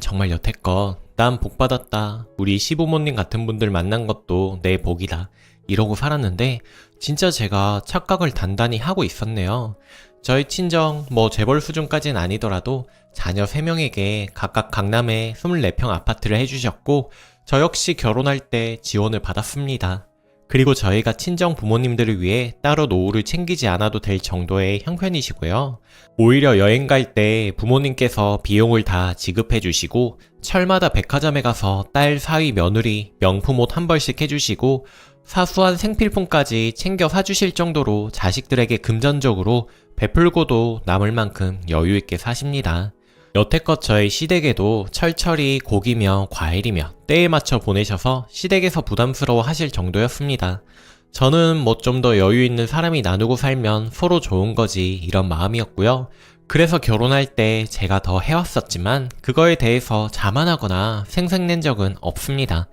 정말 여태껏 난 복받았다. 우리 시부모님 같은 분들 만난 것도 내 복이다. 이러고 살았는데 진짜 제가 착각을 단단히 하고 있었네요. 저희 친정 재벌 수준까지는 아니더라도 자녀 3명에게 각각 강남에 24평 아파트를 해주셨고 저 역시 결혼할 때 지원을 받았습니다. 그리고 저희가 친정 부모님들을 위해 따로 노후를 챙기지 않아도 될 정도의 형편이시고요. 오히려 여행 갈 때 부모님께서 비용을 다 지급해 주시고 철마다 백화점에 가서 딸, 사위, 며느리 명품 옷 한 벌씩 해주시고 사소한 생필품까지 챙겨 사주실 정도로 자식들에게 금전적으로 베풀고도 남을 만큼 여유 있게 사십니다. 여태껏 저희 시댁에도 철철이 고기며 과일이며 때에 맞춰 보내셔서 시댁에서 부담스러워 하실 정도였습니다. 저는 좀 더 여유 있는 사람이 나누고 살면 서로 좋은 거지 이런 마음이었고요. 그래서 결혼할 때 제가 더 해왔었지만 그거에 대해서 자만하거나 생색낸 적은 없습니다.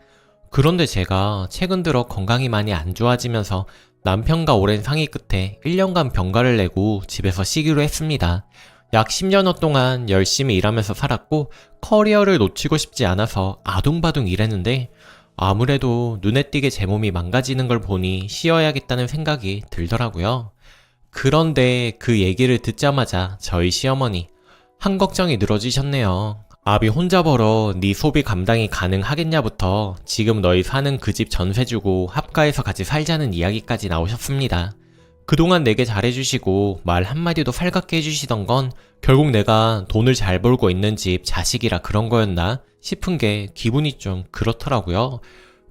그런데 제가 최근 들어 건강이 많이 안 좋아지면서 남편과 오랜 상의 끝에 1년간 병가를 내고 집에서 쉬기로 했습니다. 약 10년여 동안 열심히 일하면서 살았고 커리어를 놓치고 싶지 않아서 아둥바둥 일했는데 아무래도 눈에 띄게 제 몸이 망가지는 걸 보니 쉬어야겠다는 생각이 들더라고요. 그런데 그 얘기를 듣자마자 저희 시어머니 한 걱정이 늘어지셨네요. 아비 혼자 벌어 네 소비 감당이 가능하겠냐부터 지금 너희 사는 그 집 전세 주고 합가해서 같이 살자는 이야기까지 나오셨습니다. 그동안 내게 잘해주시고 말 한마디도 살갑게 해주시던 건 결국 내가 돈을 잘 벌고 있는 집 자식이라 그런 거였나 싶은 게 기분이 좀 그렇더라고요.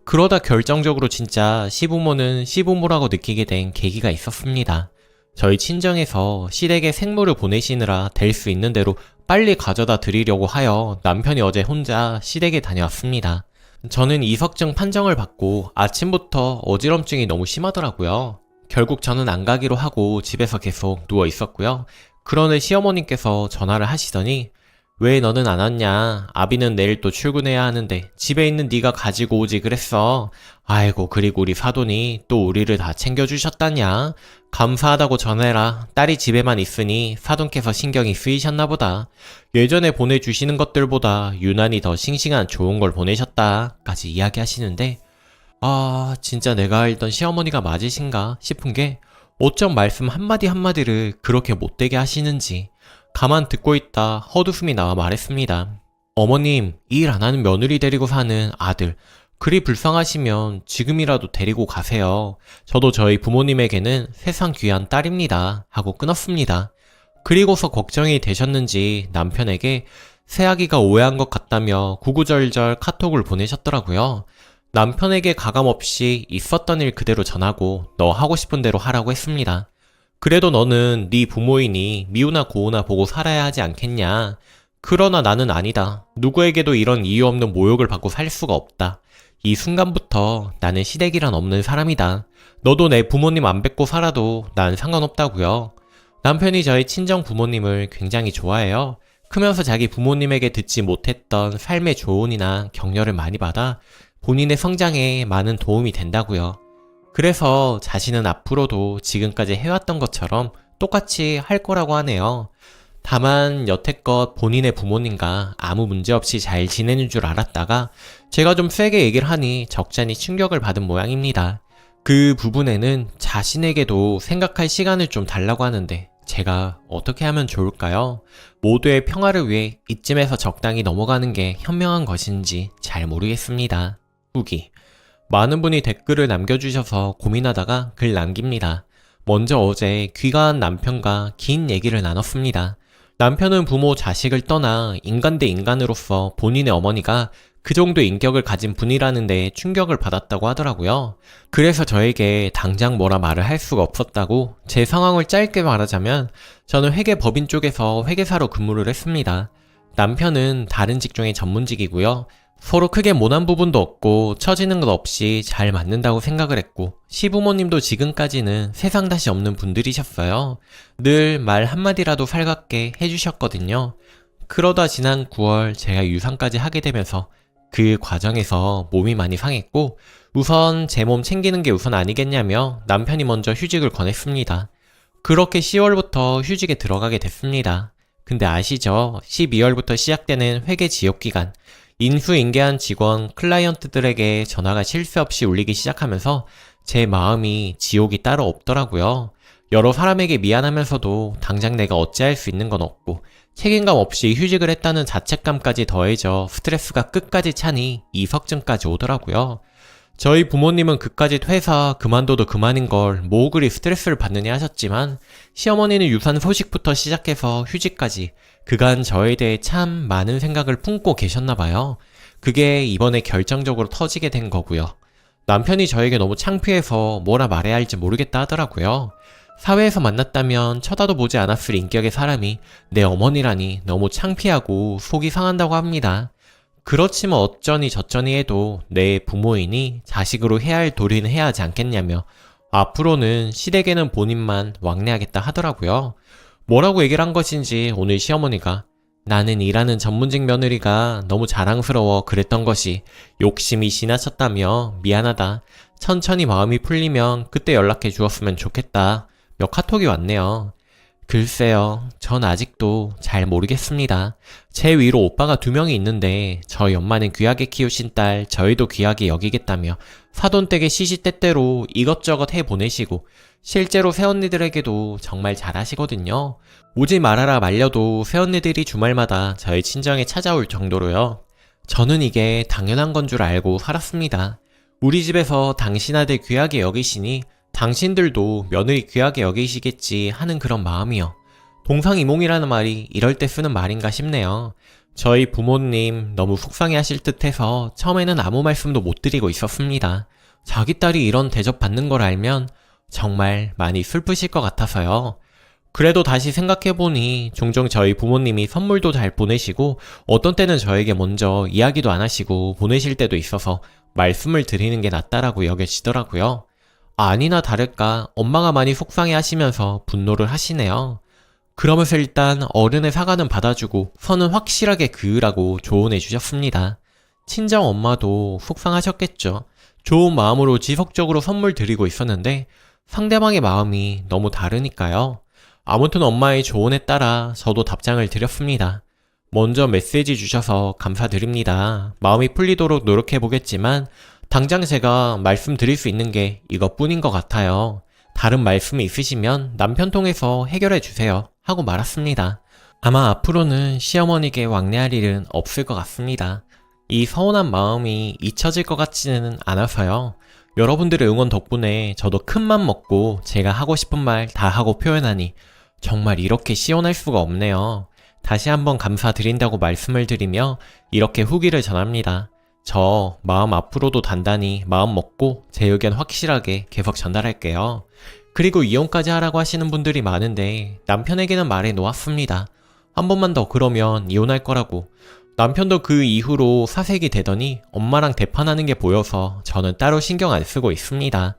그러다 결정적으로 진짜 시부모는 시부모라고 느끼게 된 계기가 있었습니다. 저희 친정에서 시댁에 생물을 보내시느라 될 수 있는 대로 빨리 가져다 드리려고 하여 남편이 어제 혼자 시댁에 다녀왔습니다. 저는 이석증 판정을 받고 아침부터 어지럼증이 너무 심하더라고요. 결국 저는 안 가기로 하고 집에서 계속 누워 있었고요. 그러는 시어머님께서 전화를 하시더니 왜 너는 안 왔냐? 아비는 내일 또 출근해야 하는데 집에 있는 네가 가지고 오지 그랬어. 아이고 그리고 우리 사돈이 또 우리를 다 챙겨주셨다냐? 감사하다고 전해라. 딸이 집에만 있으니 사돈께서 신경이 쓰이셨나 보다. 예전에 보내주시는 것들보다 유난히 더 싱싱한 좋은 걸 보내셨다 까지 이야기하시는데 진짜 내가 알던 시어머니가 맞으신가 싶은 게 어쩜 말씀 한마디 한마디를 그렇게 못되게 하시는지 가만 듣고 있다 헛웃음이 나와 말했습니다. 어머님, 일 안 하는 며느리 데리고 사는 아들 그리 불쌍하시면 지금이라도 데리고 가세요. 저도 저희 부모님에게는 세상 귀한 딸입니다 하고 끊었습니다. 그리고서 걱정이 되셨는지 남편에게 새아기가 오해한 것 같다며 구구절절 카톡을 보내셨더라고요. 남편에게 가감없이 있었던 일 그대로 전하고 너 하고 싶은 대로 하라고 했습니다. 그래도 너는 네 부모이니 미우나 고우나 보고 살아야 하지 않겠냐. 그러나 나는 아니다. 누구에게도 이런 이유 없는 모욕을 받고 살 수가 없다. 이 순간부터 나는 시댁이란 없는 사람이다. 너도 내 부모님 안 뵙고 살아도 난 상관없다고요. 남편이 저희 친정 부모님을 굉장히 좋아해요. 크면서 자기 부모님에게 듣지 못했던 삶의 조언이나 격려를 많이 받아 본인의 성장에 많은 도움이 된다고요. 그래서 자신은 앞으로도 지금까지 해왔던 것처럼 똑같이 할 거라고 하네요. 다만 여태껏 본인의 부모님과 아무 문제 없이 잘 지내는 줄 알았다가 제가 좀 세게 얘기를 하니 적잖이 충격을 받은 모양입니다. 그 부분에는 자신에게도 생각할 시간을 좀 달라고 하는데 제가 어떻게 하면 좋을까요? 모두의 평화를 위해 이쯤에서 적당히 넘어가는 게 현명한 것인지 잘 모르겠습니다. 후기. 많은 분이 댓글을 남겨주셔서 고민하다가 글 남깁니다. 먼저 어제 귀가한 남편과 긴 얘기를 나눴습니다. 남편은 부모 자식을 떠나 인간 대 인간으로서 본인의 어머니가 그 정도 인격을 가진 분이라는 데 충격을 받았다고 하더라고요. 그래서 저에게 당장 뭐라 말을 할 수가 없었다고 제 상황을 짧게 말하자면 저는 회계법인 쪽에서 회계사로 근무를 했습니다. 남편은 다른 직종의 전문직이고요. 서로 크게 모난 부분도 없고 처지는 것 없이 잘 맞는다고 생각을 했고 시부모님도 지금까지는 세상 다시 없는 분들이셨어요. 늘 말 한마디라도 살갑게 해주셨거든요. 그러다 지난 9월 제가 유산까지 하게 되면서 그 과정에서 몸이 많이 상했고 우선 제 몸 챙기는 게 우선 아니겠냐며 남편이 먼저 휴직을 권했습니다. 그렇게 10월부터 휴직에 들어가게 됐습니다. 근데 아시죠? 12월부터 시작되는 회계 지역 기간. 인수인계한 직원, 클라이언트들에게 전화가 쉴 새 없이 울리기 시작하면서 제 마음이 지옥이 따로 없더라고요. 여러 사람에게 미안하면서도 당장 내가 어찌할 수 있는 건 없고 책임감 없이 휴직을 했다는 자책감까지 더해져 스트레스가 끝까지 차니 이석증까지 오더라고요. 저희 부모님은 그까짓 회사 그만둬도 그만인 걸 뭐 그리 스트레스를 받느냐 하셨지만 시어머니는 유산 소식부터 시작해서 휴직까지 그간 저에 대해 참 많은 생각을 품고 계셨나봐요. 그게 이번에 결정적으로 터지게 된 거고요. 남편이 저에게 너무 창피해서 뭐라 말해야 할지 모르겠다 하더라고요. 사회에서 만났다면 쳐다도 보지 않았을 인격의 사람이 내 어머니라니 너무 창피하고 속이 상한다고 합니다. 그렇지만 어쩌니 저쩌니 해도 내 부모이니 자식으로 해야 할 도리는 해야 하지 않겠냐며 앞으로는 시댁에는 본인만 왕래하겠다 하더라고요. 뭐라고 얘기를 한 것인지 오늘 시어머니가 나는 일하는 전문직 며느리가 너무 자랑스러워 그랬던 것이 욕심이 지나쳤다며 미안하다. 천천히 마음이 풀리면 그때 연락해 주었으면 좋겠다. 몇 카톡이 왔네요. 글쎄요, 전 아직도 잘 모르겠습니다. 제 위로 오빠가 2명이 있는데 저희 엄마는 귀하게 키우신 딸 저희도 귀하게 여기겠다며 사돈댁에 시시때때로 이것저것 해보내시고 실제로 새언니들에게도 정말 잘하시거든요. 오지 말아라 말려도 새언니들이 주말마다 저희 친정에 찾아올 정도로요. 저는 이게 당연한 건 줄 알고 살았습니다. 우리 집에서 당신 아들 귀하게 여기시니 당신들도 며느리 귀하게 여기시겠지 하는 그런 마음이요. 동상이몽이라는 말이 이럴 때 쓰는 말인가 싶네요. 저희 부모님 너무 속상해 하실 듯 해서 처음에는 아무 말씀도 못 드리고 있었습니다. 자기 딸이 이런 대접 받는 걸 알면 정말 많이 슬프실 것 같아서요. 그래도 다시 생각해보니 종종 저희 부모님이 선물도 잘 보내시고 어떤 때는 저에게 먼저 이야기도 안 하시고 보내실 때도 있어서 말씀을 드리는 게 낫다라고 여겨지더라고요. 아니나 다를까 엄마가 많이 속상해 하시면서 분노를 하시네요. 그러면서 일단 어른의 사과는 받아주고 선은 확실하게 그으라고 조언해 주셨습니다. 친정 엄마도 속상하셨겠죠. 좋은 마음으로 지속적으로 선물 드리고 있었는데 상대방의 마음이 너무 다르니까요. 아무튼 엄마의 조언에 따라 저도 답장을 드렸습니다. 먼저 메시지 주셔서 감사드립니다. 마음이 풀리도록 노력해보겠지만 당장 제가 말씀드릴 수 있는 게 이것뿐인 것 같아요. 다른 말씀이 있으시면 남편 통해서 해결해 주세요. 하고 말았습니다. 아마 앞으로는 시어머니께 왕래할 일은 없을 것 같습니다. 이 서운한 마음이 잊혀질 것 같지는 않아서요. 여러분들의 응원 덕분에 저도 큰 맘 먹고 제가 하고 싶은 말 다 하고 표현하니 정말 이렇게 시원할 수가 없네요. 다시 한번 감사드린다고 말씀을 드리며 이렇게 후기를 전합니다. 저 마음 앞으로도 단단히 마음 먹고 제 의견 확실하게 계속 전달할게요. 그리고 이혼까지 하라고 하시는 분들이 많은데 남편에게는 말해 놓았습니다. 한 번만 더 그러면 이혼할 거라고. 남편도 그 이후로 사색이 되더니 엄마랑 대판하는 게 보여서 저는 따로 신경 안 쓰고 있습니다.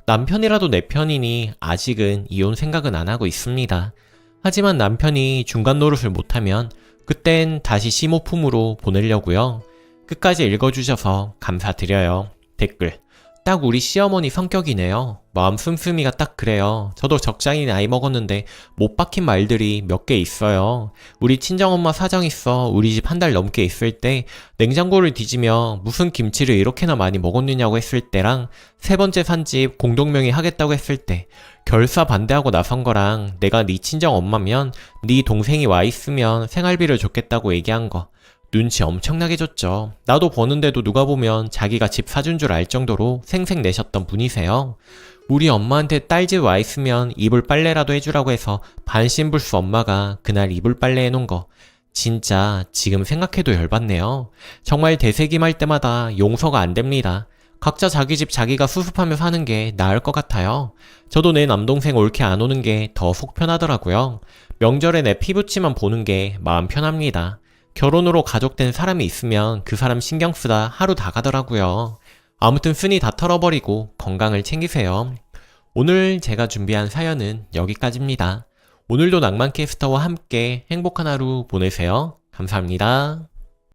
남편이라도 내 편이니 아직은 이혼 생각은 안 하고 있습니다. 하지만 남편이 중간 노릇을 못하면 그땐 다시 시모품으로 보내려고요. 끝까지 읽어주셔서 감사드려요. 댓글. 딱 우리 시어머니 성격이네요. 마음 씀씀이가 딱 그래요. 저도 적당히 나이 먹었는데 못 박힌 말들이 몇 개 있어요. 우리 친정엄마 사정 있어 우리 집 1달 넘게 있을 때 냉장고를 뒤지며 무슨 김치를 이렇게나 많이 먹었느냐고 했을 때랑 3번째 산 집 공동명의 하겠다고 했을 때 결사 반대하고 나선 거랑 내가 네 친정엄마면 네 동생이 와 있으면 생활비를 줬겠다고 얘기한 거 눈치 엄청나게 줬죠. 나도 버는데도 누가 보면 자기가 집 사준 줄 알 정도로 생색 내셨던 분이세요. 우리 엄마한테 딸 집 와 있으면 이불 빨래라도 해주라고 해서 반신불수 엄마가 그날 이불 빨래 해놓은 거 진짜 지금 생각해도 열받네요. 정말 되새김할 때마다 용서가 안 됩니다. 각자 자기 집 자기가 수습하며 사는 게 나을 것 같아요. 저도 내 남동생 올케 안 오는 게 더 속 편하더라고요. 명절에 내 피부치만 보는 게 마음 편합니다. 결혼으로 가족된 사람이 있으면 그 사람 신경 쓰다 하루 다 가더라고요. 아무튼 쓴이 다 털어버리고 건강을 챙기세요. 오늘 제가 준비한 사연은 여기까지입니다. 오늘도 낭만캐스터와 함께 행복한 하루 보내세요. 감사합니다.